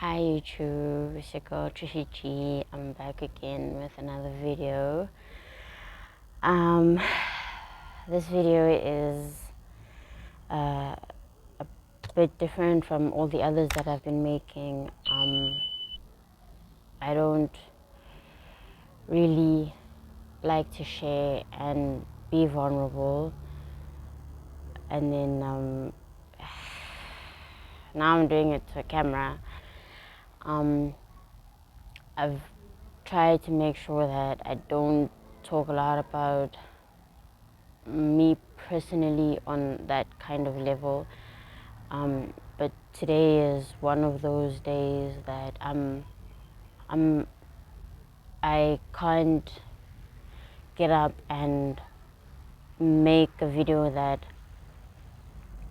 Hi YouTube, it's your girl Trishy G. I'm back again with another video. This video is a bit different from all the others that I've been making. I don't really like to share and be vulnerable, and then now I'm doing it to a camera. I've tried to make sure that I don't talk a lot about me personally on that kind of level, but today is one of those days that I can't get up and make a video that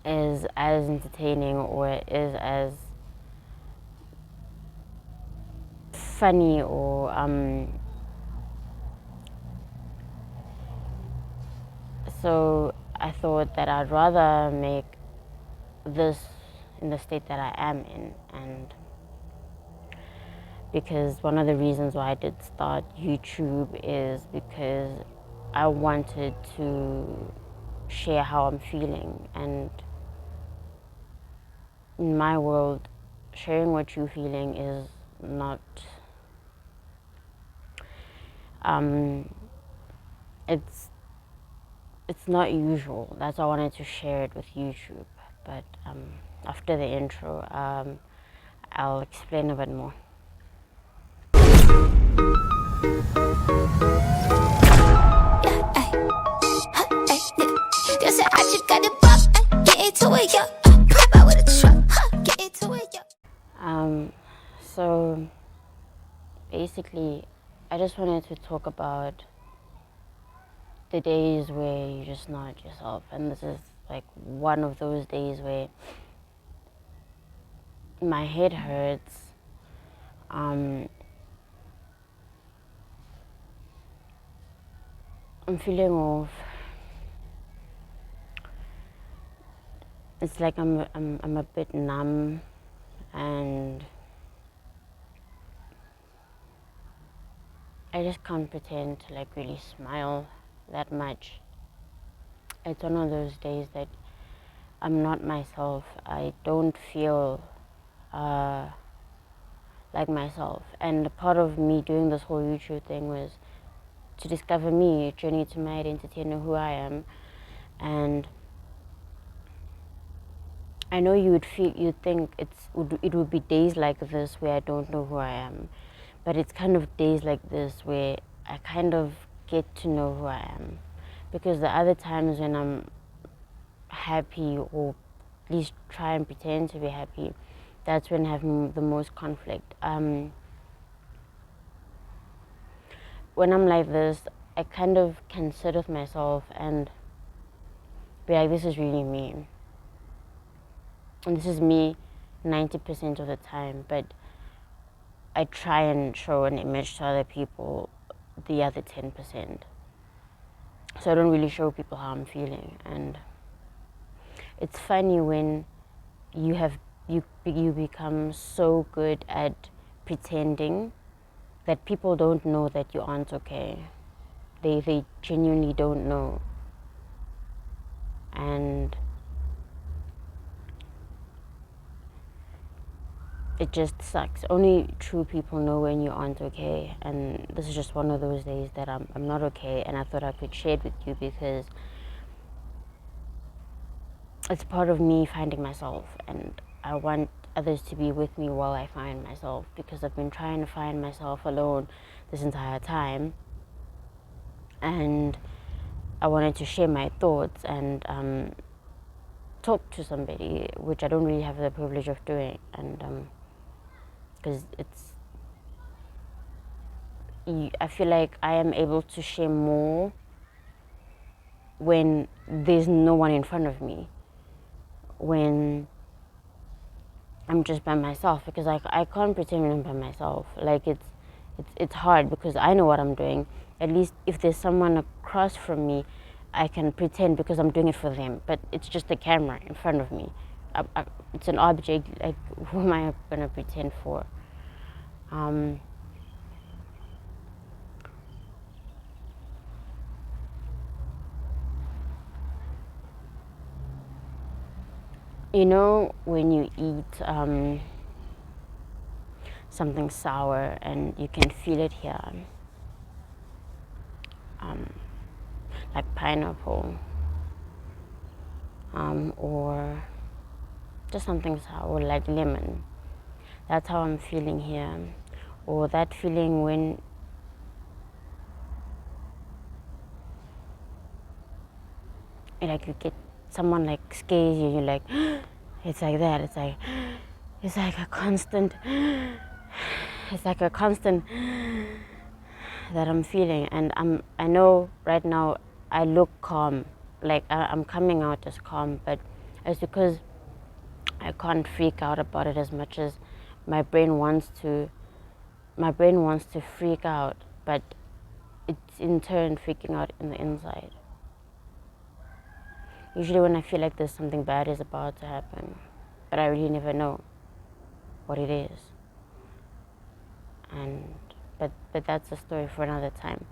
is as entertaining or is as funny or so I thought that I'd rather make this in the state that I am in. And because one of the reasons why I did start YouTube is because I wanted to share how I'm feeling, and in my world, sharing what you're feeling is not it's not usual. That's why I wanted to share it with YouTube. But after the intro, I'll explain a bit more. So basically, I just wanted to talk about the days where you're just not yourself, and this is like one of those days where my head hurts. I'm feeling off. It's like I'm a bit numb, and I just can't pretend to like really smile that much. It's one of those days that I'm not myself. I don't feel like myself. And part of me doing this whole YouTube thing was to discover me, journey to my identity and know who I am. And I know you'd think it would be days like this where I don't know who I am, but it's kind of days like this where I kind of get to know who I am, because the other times when I'm happy, or at least try and pretend to be happy, that's when I have the most conflict. When I'm like this, I kind of can sit with myself and be like, this is really me. And this is me 90% of the time, but I try and show an image to other people the other 10%. So I don't really show people how I'm feeling. And it's funny when you become so good at pretending that people don't know that you aren't okay. They genuinely don't know. And it just sucks. Only true people know when you aren't okay, and this is just one of those days that I'm not okay, and I thought I could share it with you because it's part of me finding myself, and I want others to be with me while I find myself, because I've been trying to find myself alone this entire time, and I wanted to share my thoughts and talk to somebody, which I don't really have the privilege of doing, and because I feel like I am able to share more when there's no one in front of me, when I'm just by myself, because I can't pretend when I'm by myself. Like it's hard because I know what I'm doing. At least if there's someone across from me, I can pretend because I'm doing it for them. But it's just the camera in front of me. it's an object. Like, who am I gonna pretend for? You know, when you eat something sour and you can feel it here, like pineapple, or just something sour like lemon. That's how I'm feeling here. Or that feeling when like you get someone like scares you, you're like it's like that. It's like a constant that I'm feeling, and I know right now I look calm, like I'm coming out as calm, but it's because I can't freak out about it as much as my brain wants to. My brain wants to freak out, but it's in turn freaking out in the inside. Usually when I feel like there's something bad is about to happen, but I really never know what it is. And but that's a story for another time.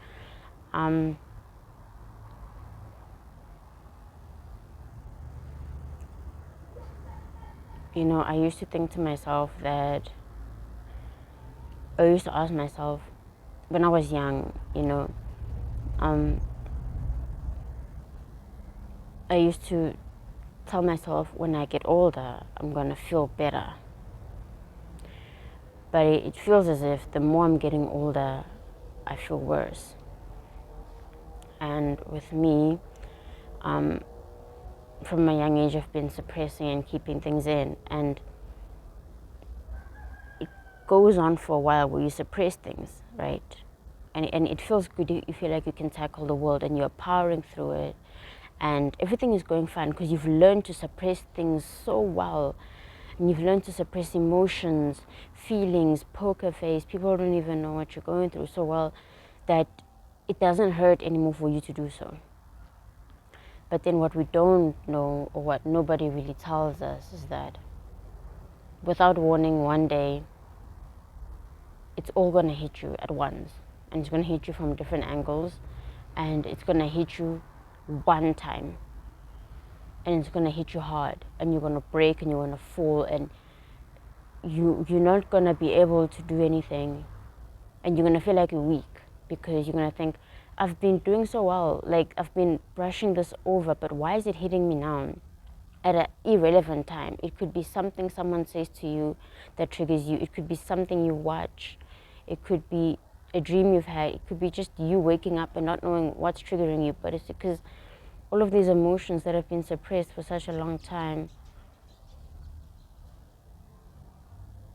You know, I used to think to myself that I used to ask myself when I was young, you know, I used to tell myself when I get older, I'm gonna feel better. But it feels as if the more I'm getting older, I feel worse. And with me, from a young age, I've been suppressing and keeping things in, and it goes on for a while where you suppress things, right? And it feels good. You feel like you can tackle the world and you're powering through it, and everything is going fine because you've learned to suppress things so well, and you've learned to suppress emotions, feelings, poker face. People don't even know what you're going through so well that it doesn't hurt anymore for you to do so. But then what we don't know, or what nobody really tells us, is that without warning, one day it's all going to hit you at once, and it's going to hit you from different angles, and it's going to hit you one time, and it's going to hit you hard, and you're going to break and you're going to fall, and you're not going to be able to do anything, and you're going to feel like you're weak because you're going to think, I've been doing so well, like I've been brushing this over, but why is it hitting me now at an irrelevant time? It could be something someone says to you that triggers you. It could be something you watch. It could be a dream you've had. It could be just you waking up and not knowing what's triggering you, but it's because all of these emotions that have been suppressed for such a long time,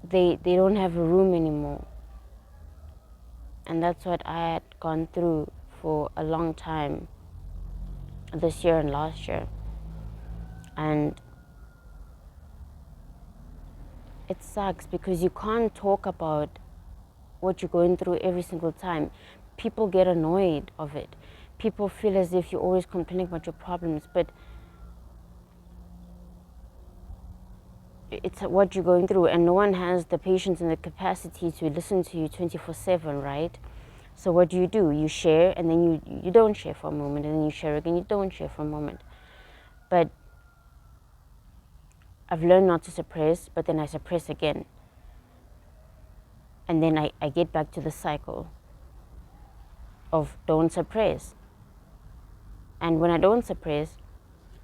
they don't have a room anymore. And that's what I had gone through for a long time this year and last year. And it sucks because you can't talk about what you're going through every single time. People get annoyed of it. People feel as if you're always complaining about your problems, but it's what you're going through, and no one has the patience and the capacity to listen to you 24/7, right? So what do? You share, and then you don't share for a moment, and then you share again, you don't share for a moment. But I've learned not to suppress, but then I suppress again. And then I get back to the cycle of don't suppress. And when I don't suppress,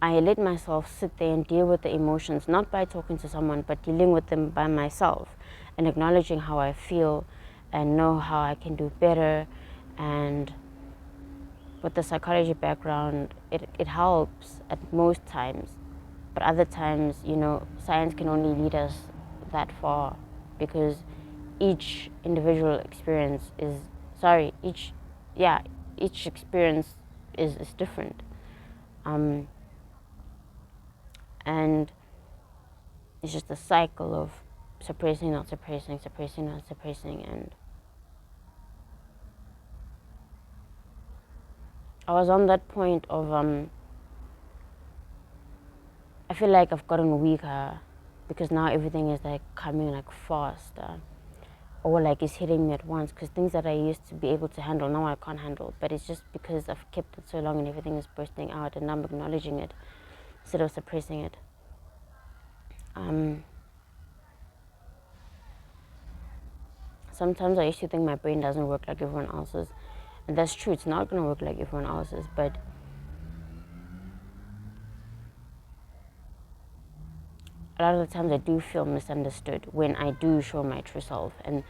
I let myself sit there and deal with the emotions, not by talking to someone, but dealing with them by myself and acknowledging how I feel and know how I can do better. And with the psychology background, it helps at most times. But other times, you know, science can only lead us that far because each individual experience is, each experience is different. And it's just a cycle of suppressing, not suppressing, suppressing, not suppressing. And I was on that point of, I feel like I've gotten weaker because now everything is like coming like faster, or like it's hitting me at once, because things that I used to be able to handle now I can't handle. But it's just because I've kept it so long and everything is bursting out, and I'm acknowledging it instead of suppressing it. Sometimes I used to think my brain doesn't work like everyone else's, and that's true, it's not going to work like everyone else's, but a lot of the times I do feel misunderstood when I do show my true self, and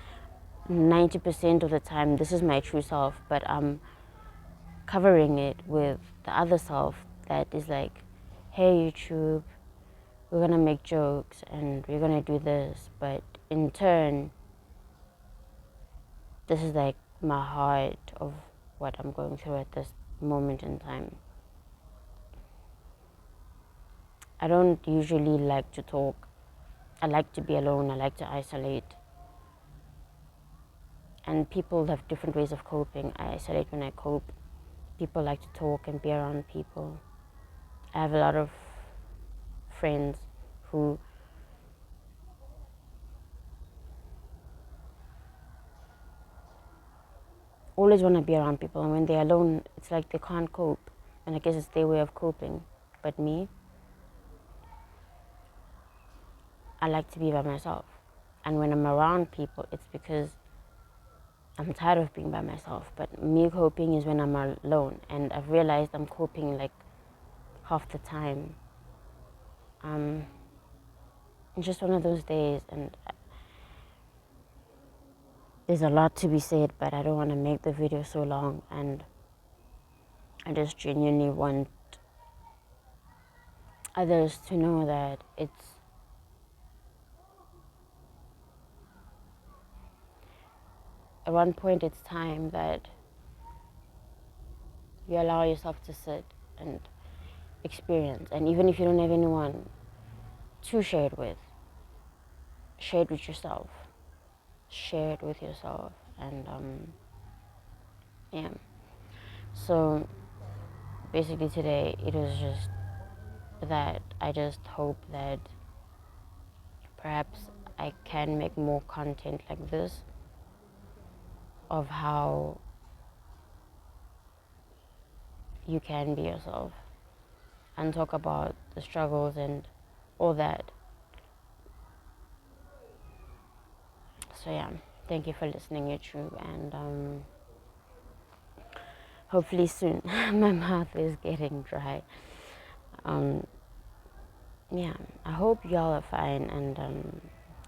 90% of the time this is my true self, but I'm covering it with the other self that is like, hey YouTube, we're gonna make jokes and we're gonna do this, but in turn this is like my heart of what I'm going through at this moment in time. I don't usually like to talk. I like to be alone. I like to isolate. And people have different ways of coping. I isolate when I cope. People like to talk and be around people. I have a lot of friends who always want to be around people, and when they're alone, it's like they can't cope. And I guess it's their way of coping. But me, I like to be by myself. And when I'm around people, it's because I'm tired of being by myself. But me coping is when I'm alone. And I've realized I'm coping like half the time. It's just one of those days, and there's a lot to be said, but I don't want to make the video so long, and I just genuinely want others to know that at one point it's time that you allow yourself to sit and experience. And even if you don't have anyone to share it with, share it with yourself. Share it with yourself. And yeah. So basically today it was just that I just hope that perhaps I can make more content like this, of how you can be yourself and talk about the struggles and all that. So yeah, thank you for listening, YouTube, and hopefully soon. My mouth is getting dry. Yeah, I hope y'all are fine, and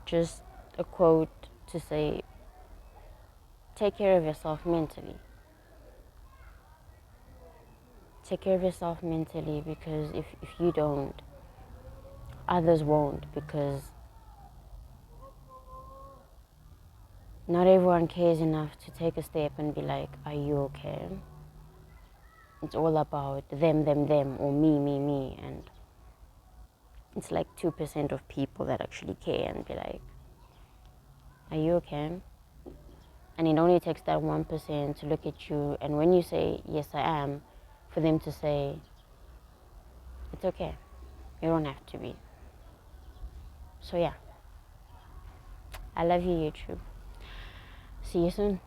just a quote to say, take care of yourself mentally. Take care of yourself mentally, because if you don't, others won't, because not everyone cares enough to take a step and be like, are you okay? It's all about them, or me, and it's like 2% of people that actually care and be like, are you okay? And it only takes that 1% to look at you, and when you say, yes, I am, for them to say, it's okay. You don't have to be. So yeah, I love you, YouTube. See you soon.